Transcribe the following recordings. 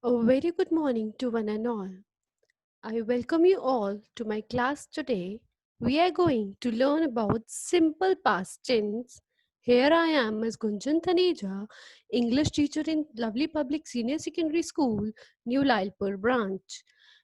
A very good morning to one and all. I welcome you all to my class today. We are going to learn about simple past tense. Here I am, Ms. Gunjan taneja, English teacher in Lovely Public Senior Secondary School, New Lailpur branch.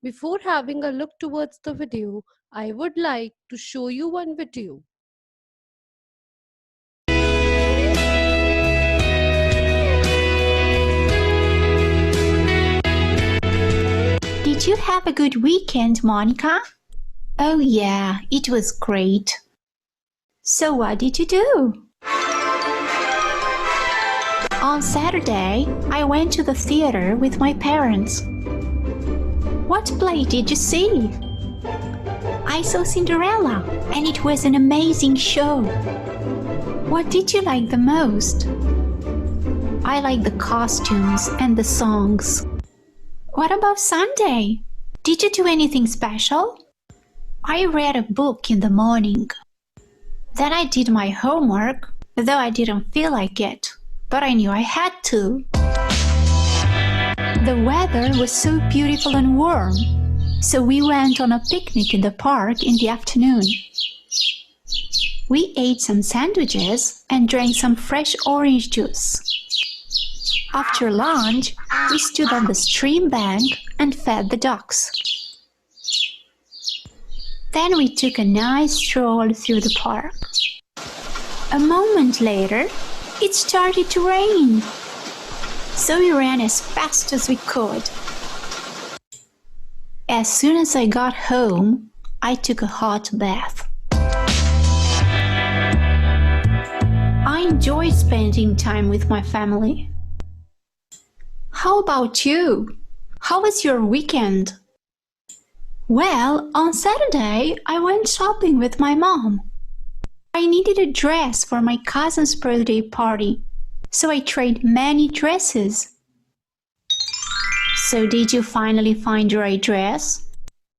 Before having a look towards the video, I would like to show you one video. Did you have a good weekend, Monica? Oh yeah, it was great. So what did you do? On Saturday, I went to the theater with my parents. What play did you see? I saw Cinderella, and it was an amazing show. What did you like the most? I like the costumes and the songs. What about Sunday? Did you do anything special? I read a book in the morning. Then I did my homework, though I didn't feel like it, but I knew I had to. The weather was so beautiful and warm, so we went on a picnic in the park in the afternoon. We ate some sandwiches and drank some fresh orange juice. After lunch, we stood on the stream bank and fed the ducks. Then we took a nice stroll through the park. A moment later, it started to rain. So we ran as fast as we could. As soon as I got home, I took a hot bath. I enjoyed spending time with my family. How about you? How was your weekend? Well, on Saturday, I went shopping with my mom. I needed a dress for my cousin's birthday party, so I tried many dresses. So did you finally find the right dress?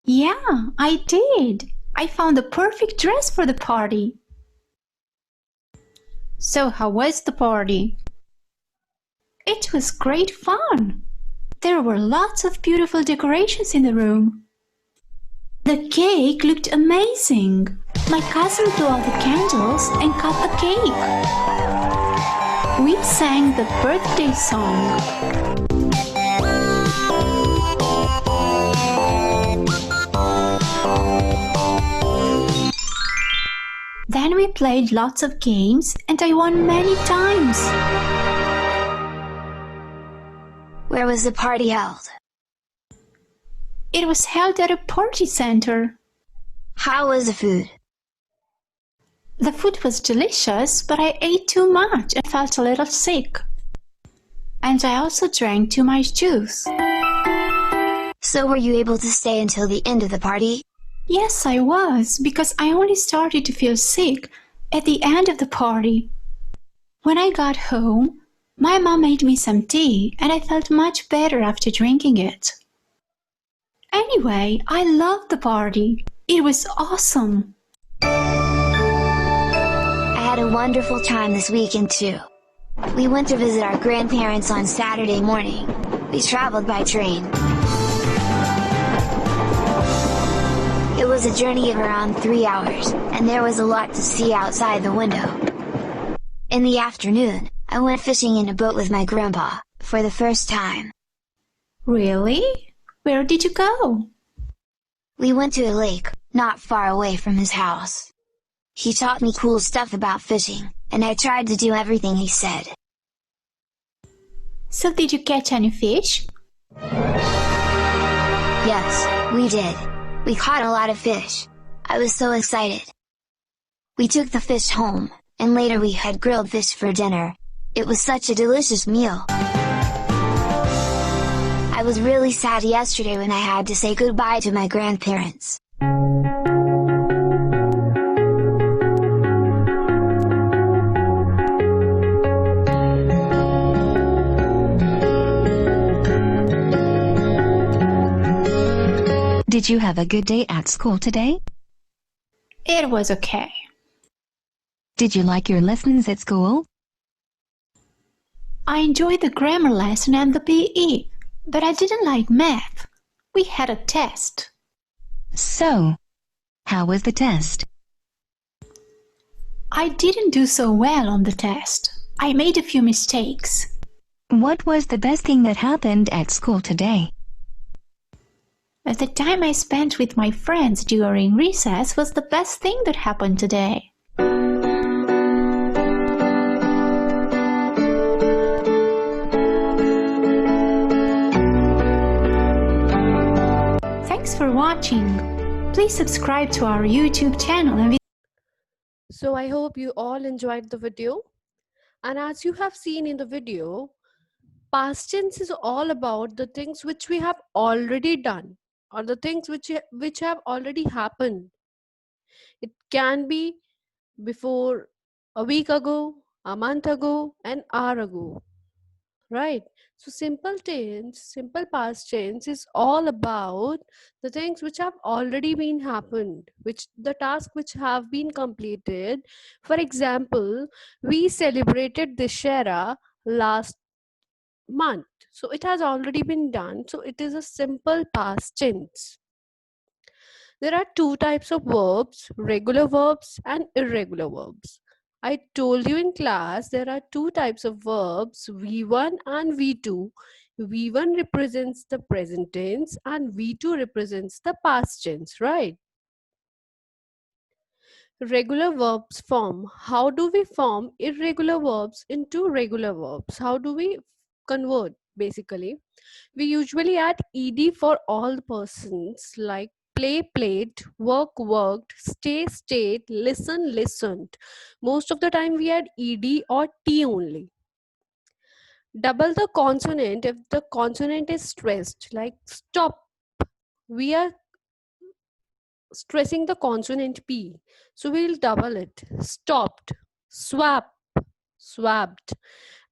Yeah, I did. I found the perfect dress for the party. So how was the party? It was great fun. There were lots of beautiful decorations in the room. The cake looked amazing. My cousin blew out the candles and cut the cake. We sang the birthday song. Then we played lots of games and I won many times. Where was the party held? It was held at a party center. How was the food? The food was delicious, but I ate too much and felt a little sick. And I also drank too much juice. So were you able to stay until the end of the party? Yes, I was, because I only started to feel sick at the end of the party. When I got home, my mom made me some tea and I felt much better after drinking it. Anyway, I loved the party. It was awesome. I had a wonderful time this weekend too. We went to visit our grandparents on Saturday morning. We traveled by train. It was a journey of around 3 hours, and there was a lot to see outside the window. In the afternoon, I went fishing in a boat with my grandpa, for the first time. Really? Where did you go? We went to a lake, not far away from his house. He taught me cool stuff about fishing, and I tried to do everything he said. So did you catch any fish? Yes, we did. We caught a lot of fish. I was so excited. We took the fish home, and later we had grilled fish for dinner. It was such a delicious meal. I was really sad yesterday when I had to say goodbye to my grandparents. Did you have a good day at school today? It was okay. Did you like your lessons at school? I enjoyed the grammar lesson and the PE, But I didn't like math. We had a test. So, how was the test? I didn't do so well on the test. I made a few mistakes. What was the best thing that happened at school today? But the time I spent with my friends during recess was the best thing that happened today. Thanks for watching. Please subscribe to our YouTube channel and So I hope you all enjoyed the video. And as you have seen in the video, past tense is all about the things which we have already done or the things which have already happened. It can be before a week ago, a month ago, an hour ago, right? So simple past tense is all about the things which have already been happened, which the task which have been completed. For example, we celebrated Dashera last month, so it has already been done, so it is a simple past tense. There are two types of verbs, regular verbs and irregular verbs. I told you in class there are two types of verbs, V1 and V2. V1 represents the present tense and V2 represents the past tense, right? Regular verbs form. How do we form irregular verbs into regular verbs? How do we convert basically? We usually add ed for all the persons like play, played, work, worked, stay, stayed, listen, listened. Most of the time we add ed or t only. Double the consonant if the consonant is stressed, like stop. We are stressing the consonant p, so we'll double it. Stopped, swap, swapped.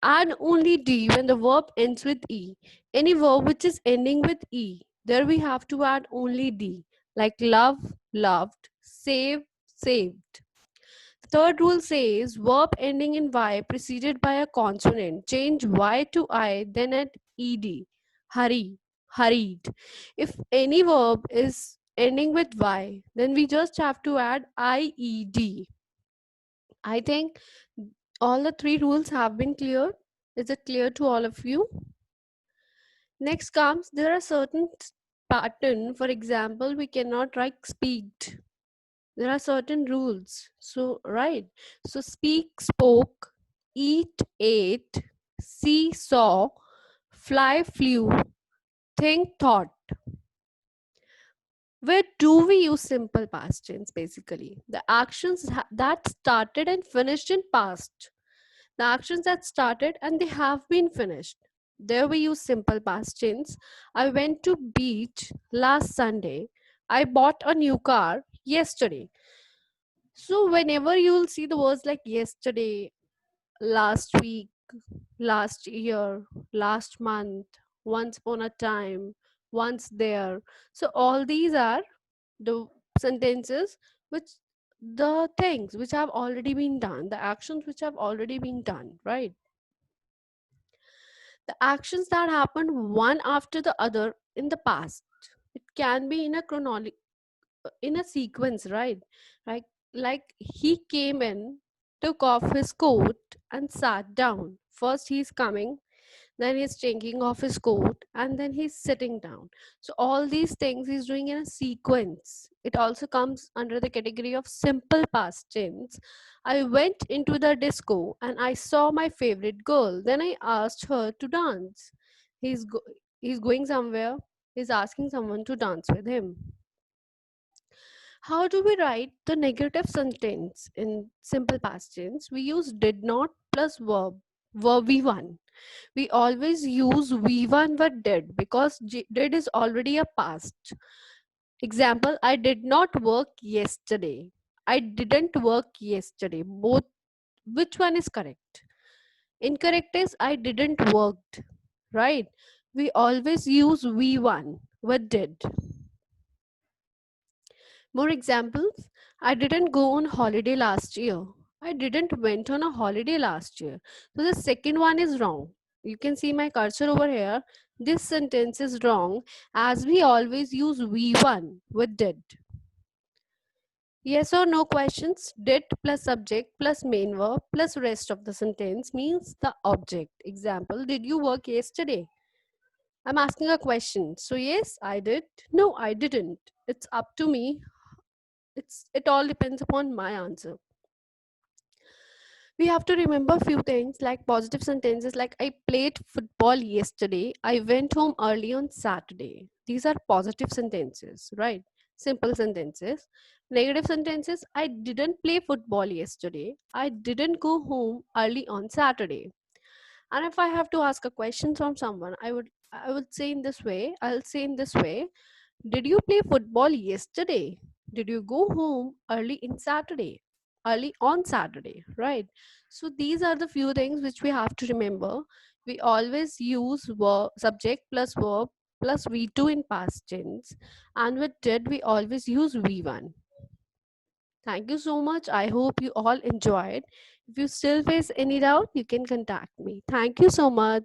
Add only D when the verb ends with E. Any verb which is ending with E, there we have to add only D, like love, loved, save, saved. The third rule says verb ending in Y preceded by a consonant. Change Y to I, then add ED. Hurry, hurried. If any verb is ending with Y, then we just have to add IED. I think all the three rules have been cleared. Is it clear to all of you? Next comes, there are certain pattern. For example, we cannot write speak. There are certain rules. So, right. So, speak, spoke, eat, ate, see, saw, fly, flew, think, thought. Where do we use simple past tense basically? The actions that started and finished in past. The actions that started and they have been finished. There we use simple past tense. I went to beach last Sunday. I bought a new car yesterday. So whenever you will see the words like yesterday, last week, last year, last month, once upon a time, once there. So all these are the sentences which the things which have already been done, the actions which have already been done, right? The actions that happened one after the other in the past. It can be in a chronology, in a sequence, right? Like he came in, took off his coat and sat down. First he's coming, then he's taking off his coat, and then he's sitting down. So all these things he's doing in a sequence. It also comes under the category of simple past tense. I went into the disco and I saw my favorite girl, then I asked her to dance. he's go- he's going somewhere, he's asking someone to dance with him. How do we write the negative sentence in simple past tense? We use did not plus verb v1. We always use v1 with did because did is already a past. Example, I did not work yesterday. I didn't work yesterday. Both, which one is correct? Incorrect is I didn't worked, right? We always use v1 with did. More examples. I didn't go on holiday last year. I didn't went on a holiday last year. So the second one is wrong. You can see my cursor over here. This sentence is wrong as we always use V1 with did. Yes or no questions. Did plus subject plus main verb plus rest of the sentence means the object. Example, did you work yesterday? I'm asking a question. So yes, I did. No, I didn't. It's up to me. It all depends upon my answer. We have to remember a few things like positive sentences like I played football yesterday, I went home early on Saturday. These are positive sentences, right? Simple sentences. Negative sentences, I didn't play football yesterday, I didn't go home early on Saturday. And if I have to ask a question from someone, I would say in this way, I'll say in this way, did you play football yesterday? Did you go home early in Saturday? Early on Saturday, right? So these are the few things which we have to remember. We always use subject plus verb plus V2 in past tense, and with did we always use V1. Thank you so much. I hope you all enjoyed. If you still face any doubt, you can contact me. Thank you so much.